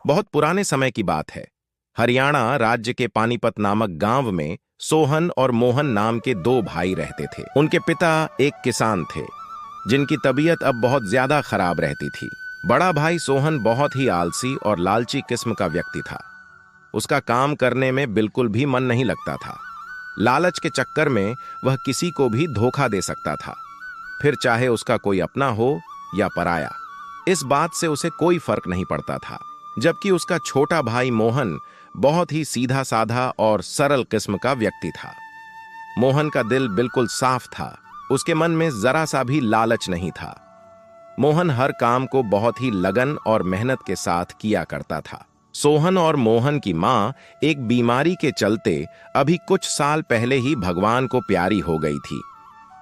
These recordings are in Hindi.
बहुत पुराने समय की बात है। हरियाणा राज्य के पानीपत नामक गांव में सोहन और मोहन नाम के दो भाई रहते थे। उनके पिता एक किसान थे, जिनकी तबीयत अब बहुत ज्यादा खराब रहती थी। बड़ा भाई सोहन बहुत ही आलसी और लालची किस्म का व्यक्ति था। उसका काम करने में बिल्कुल भी मन नहीं लगता था। लालच के चक्कर में वह किसी को भी धोखा दे सकता था, फिर चाहे उसका कोई अपना हो या पराया। इस बात से उसे कोई फर्क नहीं पड़ता था। जबकि उसका छोटा भाई मोहन बहुत ही सीधा साधा और सरल किस्म का व्यक्ति था। मोहन का दिल बिल्कुल साफ था, उसके मन में जरा सा भी लालच नहीं था। मोहन हर काम को बहुत ही लगन और मेहनत के साथ किया करता था। सोहन और मोहन की मां एक बीमारी के चलते अभी कुछ साल पहले ही भगवान को प्यारी हो गई थी,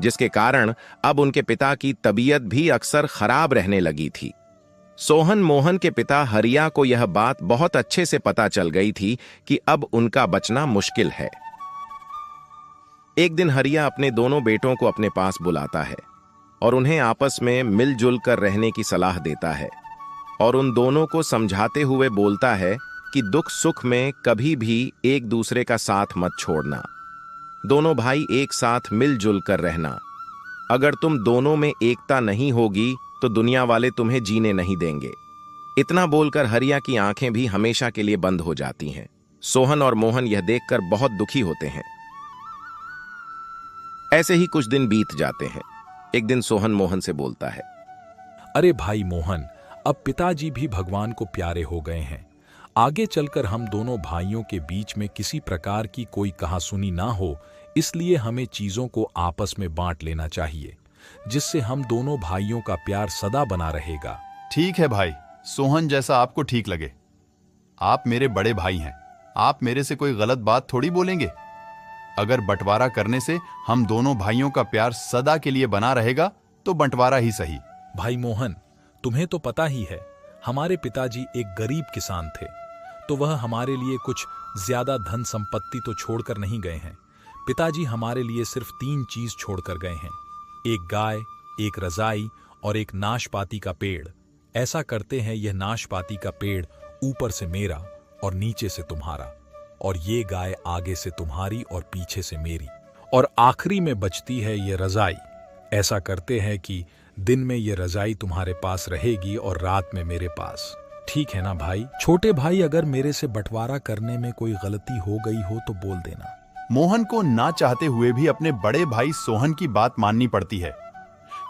जिसके कारण अब उनके पिता की तबीयत भी अक्सर खराब रहने लगी थी। सोहन मोहन के पिता हरिया को यह बात बहुत अच्छे से पता चल गई थी कि अब उनका बचना मुश्किल है। एक दिन हरिया अपने दोनों बेटों को अपने पास बुलाता है और उन्हें आपस में मिलजुल कर रहने की सलाह देता है और उन दोनों को समझाते हुए बोलता है कि दुख सुख में कभी भी एक दूसरे का साथ मत छोड़ना। दोनों भाई एक साथ मिलजुल कर रहना। अगर तुम दोनों में एकता नहीं होगी तो दुनिया वाले तुम्हें जीने नहीं देंगे। इतना बोलकर हरिया की आंखें भी हमेशा के लिए बंद हो जाती हैं। सोहन और मोहन यह देखकर बहुत दुखी होते हैं। ऐसे ही कुछ दिन बीत जाते हैं। एक दिन सोहन मोहन से बोलता है, अरे भाई मोहन, अब पिताजी भी भगवान को प्यारे हो गए हैं। आगे चलकर हम दोनों भाइयों के बीच में किसी प्रकार की कोई कहासुनी ना हो, इसलिए हमें चीजों को आपस में बांट लेना चाहिए, जिससे हम दोनों भाइयों का प्यार सदा बना रहेगा। ठीक है भाई, सोहन जैसा आपको ठीक लगे। आप मेरे बड़े भाई हैं, आप मेरे से कोई गलत बात थोड़ी बोलेंगे। अगर बंटवारा करने से हम दोनों भाइयों का प्यार सदा के लिए बना रहेगा तो बंटवारा ही सही। भाई मोहन, तुम्हें तो पता ही है, हमारे पिताजी एक गरीब किसान थे, तो वह हमारे लिए कुछ ज्यादा धन संपत्ति तो छोड़कर नहीं गए हैं। पिताजी हमारे लिए सिर्फ 3 चीज छोड़कर गए हैं, एक गाय, एक रजाई और एक नाशपाती का पेड़। ऐसा करते हैं यह नाशपाती का पेड़ ऊपर से मेरा और नीचे से तुम्हारा, और ये गाय आगे से तुम्हारी और पीछे से मेरी, और आखिरी में बचती है ये रजाई। ऐसा करते हैं कि दिन में ये रजाई तुम्हारे पास रहेगी और रात में मेरे पास। ठीक है ना भाई? छोटे भाई, अगर मेरे से बंटवारा करने में कोई गलती हो गई हो तो बोल देना। मोहन को ना चाहते हुए भी अपने बड़े भाई सोहन की बात माननी पड़ती है,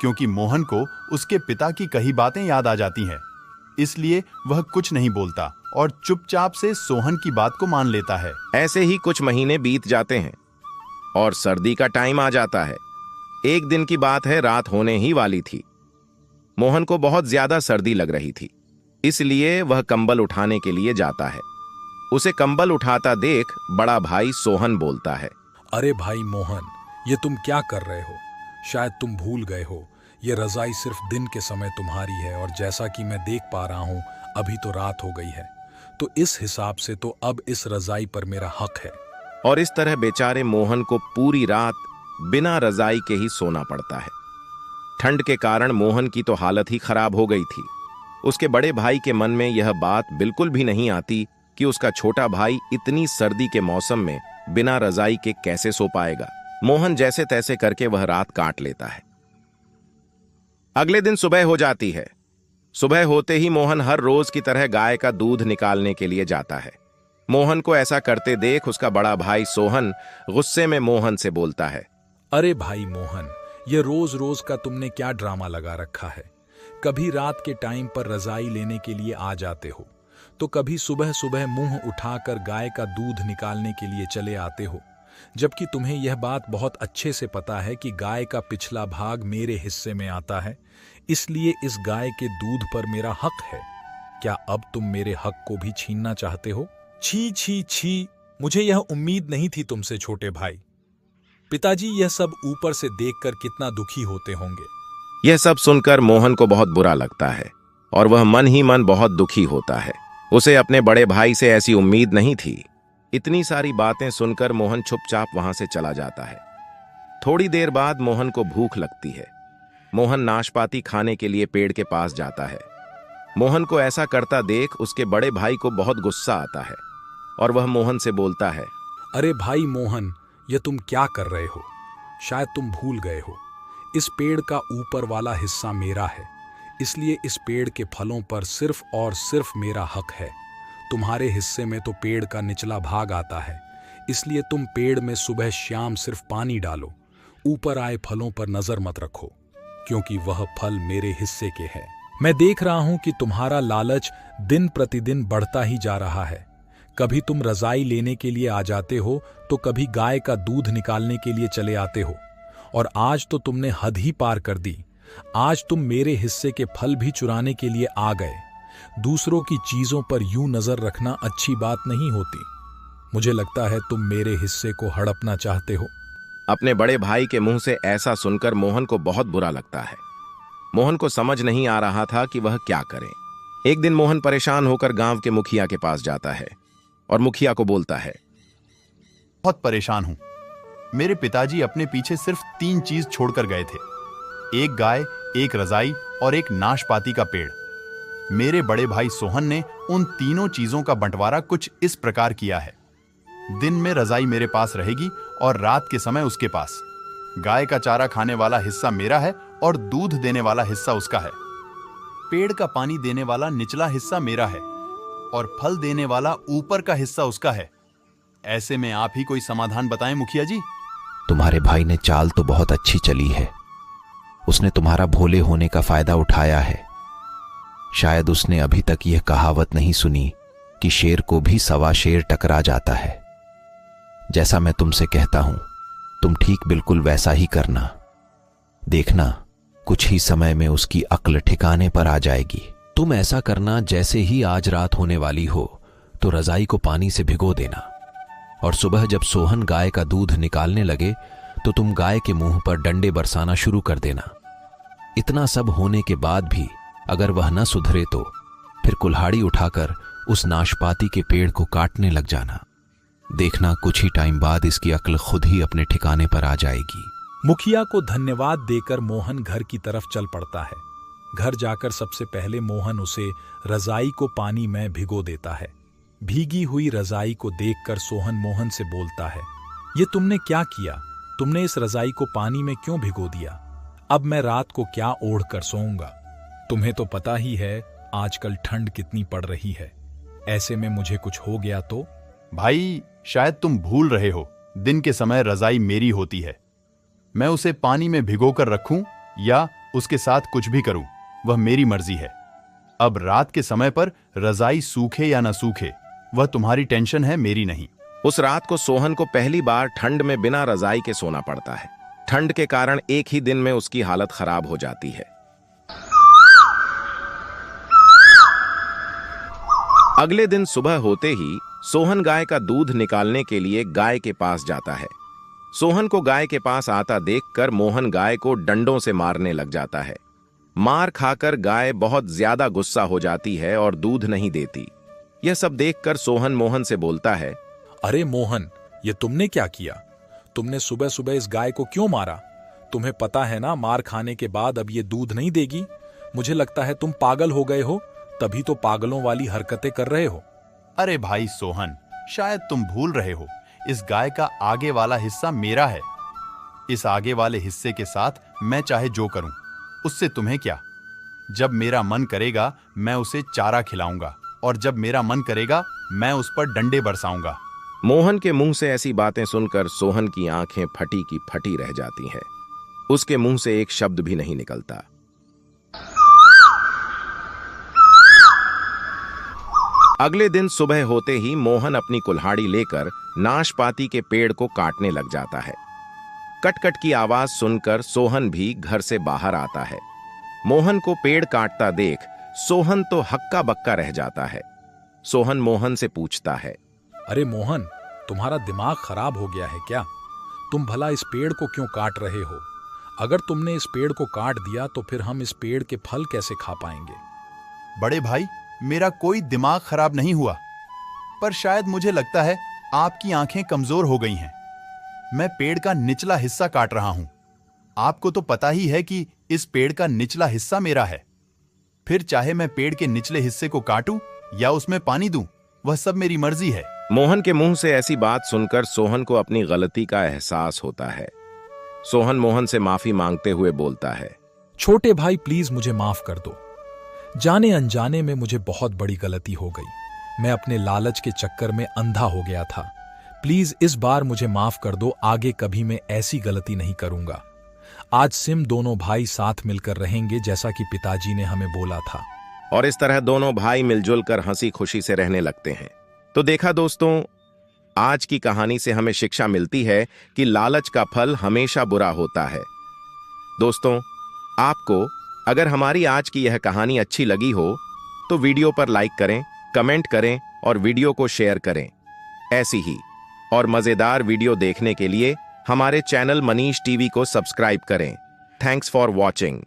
क्योंकि मोहन को उसके पिता की कही बातें याद आ जाती हैं। इसलिए वह कुछ नहीं बोलता और चुपचाप से सोहन की बात को मान लेता है। ऐसे ही कुछ महीने बीत जाते हैं और सर्दी का टाइम आ जाता है। एक दिन की बात है, रात होने ही वाली थी। मोहन को बहुत ज्यादा सर्दी लग रही थी, इसलिए वह कंबल उठाने के लिए जाता है। उसे कंबल उठाता देख बड़ा भाई सोहन बोलता है, अरे भाई मोहन, ये तुम क्या कर रहे हो? शायद तुम भूल गए हो, ये रजाई सिर्फ दिन के समय तुम्हारी है, और जैसा कि मैं देख पा रहा हूं अभी तो रात हो गई है, तो इस हिसाब से तो अब इस रजाई पर मेरा हक है। और इस तरह बेचारे मोहन को पूरी रात बिना रजाई के ही सोना पड़ता है। ठंड के कारण मोहन की तो हालत ही खराब हो गई थी। उसके बड़े भाई के मन में यह बात बिल्कुल भी नहीं आती कि उसका छोटा भाई इतनी सर्दी के मौसम में बिना रजाई के कैसे सो पाएगा। मोहन जैसे तैसे करके वह रात काट लेता है। अगले दिन सुबह हो जाती है। सुबह होते ही मोहन हर रोज की तरह गाय का दूध निकालने के लिए जाता है। मोहन को ऐसा करते देख उसका बड़ा भाई सोहन गुस्से में मोहन से बोलता है, अरे भाई मोहन, ये रोज रोज का तुमने क्या ड्रामा लगा रखा है? कभी रात के टाइम पर रजाई लेने के लिए आ जाते हो, तो कभी सुबह सुबह मुंह उठाकर गाय का दूध निकालने के लिए चले आते हो, जबकि तुम्हें यह बात बहुत अच्छे से पता है कि गाय का पिछला भाग मेरे हिस्से में आता है, इसलिए इस गाय के दूध पर मेरा हक है। क्या अब तुम मेरे हक को भी छीनना चाहते हो? छी छी छी, मुझे यह उम्मीद नहीं थी तुमसे छोटे भाई। पिताजी यह सब ऊपर से देखकर कितना दुखी होते होंगे। यह सब सुनकर मोहन को बहुत बुरा लगता है और वह मन ही मन बहुत दुखी होता है। उसे अपने बड़े भाई से ऐसी उम्मीद नहीं थी। इतनी सारी बातें सुनकर मोहन चुपचाप वहां से चला जाता है। थोड़ी देर बाद मोहन को भूख लगती है। मोहन नाशपाती खाने के लिए पेड़ के पास जाता है। मोहन को ऐसा करता देख उसके बड़े भाई को बहुत गुस्सा आता है और वह मोहन से बोलता है, अरे भाई मोहन, ये तुम क्या कर रहे हो? शायद तुम भूल गए हो, इस पेड़ का ऊपर वाला हिस्सा मेरा है, इसलिए इस पेड़ के फलों पर सिर्फ और सिर्फ मेरा हक है। तुम्हारे हिस्से में तो पेड़ का निचला भाग आता है, इसलिए तुम पेड़ में सुबह शाम सिर्फ पानी डालो, ऊपर आए फलों पर नजर मत रखो, क्योंकि वह फल मेरे हिस्से के हैं। मैं देख रहा हूं कि तुम्हारा लालच दिन प्रतिदिन बढ़ता ही जा रहा है। कभी तुम रजाई लेने के लिए आ जाते हो तो कभी गाय का दूध निकालने के लिए चले आते हो, और आज तो तुमने हद ही पार कर दी। आज तुम मेरे हिस्से के फल भी चुराने के लिए आ गए। दूसरों की चीजों पर यूं नजर रखना अच्छी बात नहीं होती। मुझे लगता है तुम मेरे हिस्से को हड़पना चाहते हो। अपने बड़े भाई के मुंह से ऐसा सुनकर मोहन को बहुत बुरा लगता है। मोहन को समझ नहीं आ रहा था कि वह क्या करे। एक दिन मोहन परेशान होकर गांव के मुखिया के पास जाता है और मुखिया को बोलता है, बहुत परेशान हूं। मेरे पिताजी अपने पीछे सिर्फ 3 चीज छोड़कर गए थे, एक गाय, एक रजाई और एक नाशपाती का पेड़। मेरे बड़े भाई सोहन ने उन तीनों चीजों का बंटवारा कुछ इस प्रकार किया है। दिन में रजाई मेरे पास रहेगी और रात के समय उसके पास। गाय का चारा खाने वाला हिस्सा मेरा है और दूध देने वाला हिस्सा उसका है। पेड़ का पानी देने वाला निचला हिस्सा मेरा है और फल देने वाला ऊपर का हिस्सा उसका है। ऐसे में आप ही कोई समाधान बताएं मुखिया जी। तुम्हारे भाई ने चाल तो बहुत अच्छी चली है। उसने तुम्हारा भोले होने का फायदा उठाया है। शायद उसने अभी तक यह कहावत नहीं सुनी कि शेर को भी सवा शेर टकरा जाता है। जैसा मैं तुमसे कहता हूं, तुम ठीक बिल्कुल वैसा ही करना। देखना, कुछ ही समय में उसकी अक्ल ठिकाने पर आ जाएगी। तुम ऐसा करना, जैसे ही आज रात होने वाली हो तो रजाई को पानी से भिगो देना, और सुबह जब सोहन गाय का दूध निकालने लगे तो तुम गाय के मुंह पर डंडे बरसाना शुरू कर देना। इतना सब होने के बाद भी अगर वह न सुधरे तो फिर कुल्हाड़ी उठाकर उस नाशपाती के पेड़ को काटने लग जाना। देखना, कुछ ही टाइम बाद इसकी अक्ल खुद ही अपने ठिकाने पर आ जाएगी। मुखिया को धन्यवाद देकर मोहन घर की तरफ चल पड़ता है। घर जाकर सबसे पहले मोहन उसे रजाई को पानी में भिगो देता है। भीगी हुई रजाई को देखकर सोहन मोहन से बोलता है, ये तुमने क्या किया? तुमने इस रजाई को पानी में क्यों भिगो दिया? अब मैं रात को क्या ओढ़ कर सोऊंगा? तुम्हें तो पता ही है आजकल ठंड कितनी पड़ रही है। ऐसे में मुझे कुछ हो गया तो? भाई, शायद तुम भूल रहे हो, दिन के समय रजाई मेरी होती है। मैं उसे पानी में भिगोकर रखूं या उसके साथ कुछ भी करूं, वह मेरी मर्जी है। अब रात के समय पर रजाई सूखे या ना सूखे, वह तुम्हारी टेंशन है, मेरी नहीं। उस रात को सोहन को पहली बार ठंड में बिना रजाई के सोना पड़ता है। ठंड के कारण एक ही दिन में उसकी हालत खराब हो जाती है। अगले दिन सुबह होते ही सोहन गाय का दूध निकालने के लिए गाय के पास जाता है। सोहन को गाय के पास आता देखकर मोहन गाय को डंडों से मारने लग जाता है। मार खाकर गाय बहुत ज्यादा गुस्सा हो जाती है और दूध नहीं देती। यह सब देखकर सोहन मोहन से बोलता है, अरे मोहन, ये तुमने क्या किया? तुमने सुबह सुबह इस गाय को क्यों मारा? तुम्हें पता है ना, मार खाने के बाद अब ये दूध नहीं देगी। मुझे लगता है तुम पागल हो गए हो, तभी तो पागलों वाली हरकतें कर रहे हो। अरे भाई सोहन, शायद तुम भूल रहे हो, इस गाय का आगे वाला हिस्सा मेरा है। इस आगे वाले हिस्से के साथ मैं चाहे जो करूं, उससे तुम्हें क्या? जब मेरा मन करेगा मैं उसे चारा खिलाऊंगा, और जब मेरा मन करेगा मैं उस पर डंडे बरसाऊंगा। मोहन के मुंह से ऐसी बातें सुनकर सोहन की आंखें फटी की फटी रह जाती हैं। उसके मुंह से एक शब्द भी नहीं निकलता। अगले दिन सुबह होते ही मोहन अपनी कुल्हाड़ी लेकर नाशपाती के पेड़ को काटने लग जाता है। कट-कट की आवाज सुनकर सोहन भी घर से बाहर आता है। मोहन को पेड़ काटता देख सोहन तो हक्का बक्का रह जाता है। सोहन मोहन से पूछता है, अरे मोहन, तुम्हारा दिमाग खराब हो गया है क्या? तुम भला इस पेड़ को क्यों काट रहे हो? अगर तुमने इस पेड़ को काट दिया तो फिर हम इस पेड़ के फल कैसे खा पाएंगे? बड़े भाई, मेरा कोई दिमाग खराब नहीं हुआ, पर शायद मुझे लगता है आपकी आंखें कमजोर हो गई हैं। मैं पेड़ का निचला हिस्सा काट रहा हूं। आपको तो पता ही है कि इस पेड़ का निचला हिस्सा मेरा है। फिर चाहे मैं पेड़ के निचले हिस्से को काटूं या उसमें पानी दूं, वह सब मेरी मर्जी है। मोहन के मुंह से ऐसी बात सुनकर सोहन को अपनी गलती का एहसास होता है। सोहन मोहन से माफी मांगते हुए बोलता है, छोटे भाई प्लीज मुझे माफ कर दो। जाने अनजाने में मुझे बहुत बड़ी गलती हो गई। मैं अपने लालच के चक्कर में अंधा हो गया था। प्लीज इस बार मुझे माफ कर दो, आगे कभी मैं ऐसी गलती नहीं करूंगा। आज सिम दोनों भाई साथ मिलकर रहेंगे जैसा कि पिताजी ने हमें बोला था। और इस तरह दोनों भाई मिलजुल कर हंसी खुशी से रहने लगते हैं। तो देखा दोस्तों, आज की कहानी से हमें शिक्षा मिलती है कि लालच का फल हमेशा बुरा होता है। दोस्तों, आपको अगर हमारी आज की यह कहानी अच्छी लगी हो तो वीडियो पर लाइक करें, कमेंट करें और वीडियो को शेयर करें। ऐसी ही और मजेदार वीडियो देखने के लिए हमारे चैनल मनीष टीवी को सब्सक्राइब करें। Thanks for watching.